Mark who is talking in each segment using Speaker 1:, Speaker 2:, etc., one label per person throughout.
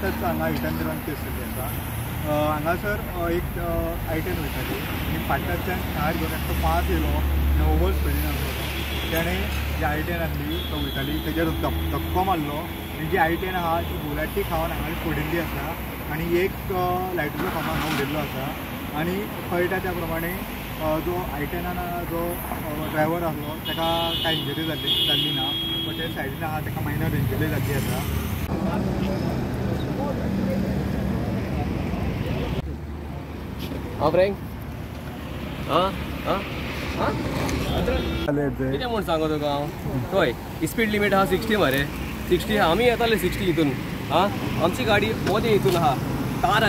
Speaker 1: आतांच हांगा हिटन देवन केस जाल्ली आसा. हांगासर एक I-10 वयताली आनी फाटल्याच्यान कार घेवन एकटो पास येयलो आनी ओवर स्पिडीन आसलो. तेणें जी I-10 आसली तो वयताली तेजेर धक्को मारलो आनी जी I-10 आहा ती बुलेटी खावन हांगा पडिल्ली आसा आनी एक लायटीचो खांबो हांगा उडयल्लो आसा. आनी कळटा त्या प्रमाणे जो I-10 जो ड्रायव्हर आसलो ताका कांय इंजरी जाल्ली ना, बट ते सायडीन आहा ताका मायनर इंजरी जाल्ली आसा.
Speaker 2: फ्रँक कितें म्हूण सांगो तुका हांव खंय स्पीड लिमीट आहा 60 मरे 60 आमी येताले 60 हितून आमची गाडी मोदी हितून आहा तार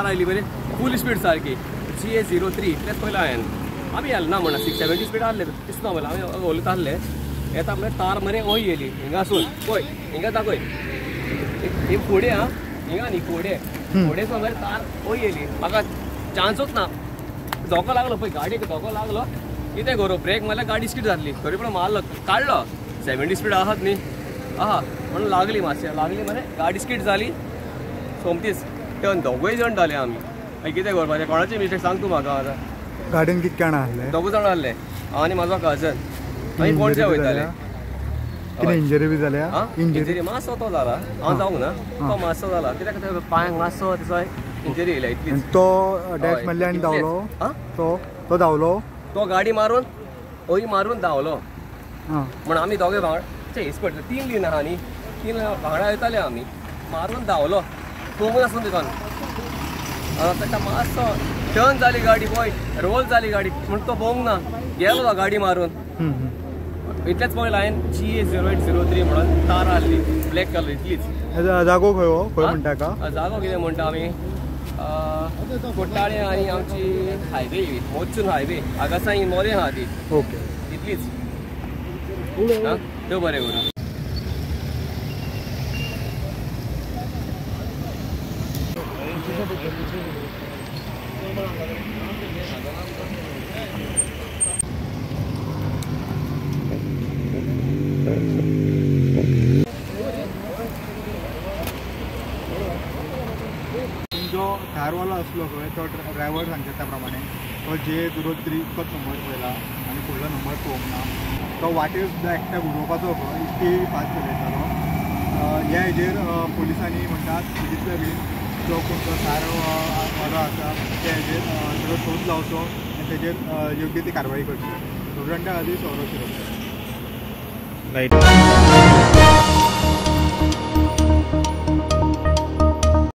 Speaker 2: आयली बरे फूल स्पीड सारकी GA03 तेच पयलें हांवें आमी येले ना म्हणा 70 स्पीड आहले दिसना मला आमी उलयता आहले येता म्हणल्यार तार मरे वय येयली हिंगासून पळय हिंगा दाखय ही फुडें हिंगा न्ही फुडें मरे तार वय येयली म्हाका चान्सूच ना. धोको लागलो पळय गाडयेक धोको लागलो कितें करूं ब्रेक मारल्यार गाडी स्किड जाल्ली तरी पूण मारलो काडलो 70 स्पीड आहात न्ही म्हणून लागली मरे गाडी स्किड जाली सोमतीच टर्न दोगूय जाण जाले आमी मागीर कितें करपाचें कोणाची मिस्टेक सांग तूं म्हाका आतां.
Speaker 1: गाडयेन कितले जाण आहले?
Speaker 2: 2 जाण आहले हांव आनी म्हाजो कजन आमी पणजे वयताले.
Speaker 1: कितें इंजरी बी जाल्या?
Speaker 2: इंजरी मातसो तो जाला हांव जावंक ना तो मातसो जाला कित्याक पांयांक मातसो तेचो इंजरी येयल्या इतली.
Speaker 1: तो डॅश मारले आनी धांवलो तो धांवलो
Speaker 2: तो गाडी मारून धांवलो म्हण आमी दोगे वांगडा इस्पट 3 लीन आहा न्ही 3 वांगडा येताले आमी मारून धांवलो पळोवंक नासलो दुकान ताका मातसो टर्न जाली गाडी पळय रोल जाली गाडी म्हण तो पळोवंक ना गेलो तो गाडी मारून इतलेंच पळयलें हांवें GA0803 म्हणून तार आहली ब्लॅक कलर इतलीच.
Speaker 1: जागो खंय म्हणटा
Speaker 2: जागो कितें म्हणटा आमी कोट्टाळे आनी आमची हायवे मोदसून हायवे हांगा सावन मोदें आहा ती
Speaker 1: ओके
Speaker 2: इतलीच. देव बरें करूं.
Speaker 1: जो कारवालो आसलो खंय तो ड्रायव्हर सांगता त्या प्रमाणे तो GA03 इतकोच नंबर पयला आनी फुडलो नंबर पळोवंक ना. तो वाटेर सुद्दां एकट्याक उडोवपाचो इतकी फास्ट चलयतालो. ह्या हेजेर पुलिसांनी म्हणटात जितले बी जो कोण तो कार वालो आसा त्या हेजेर सगळो शोध लावचो आनी तेजेर योग्य ती कारवाई करची. स्टुडंटा खातीर सौरव शिरोडकर.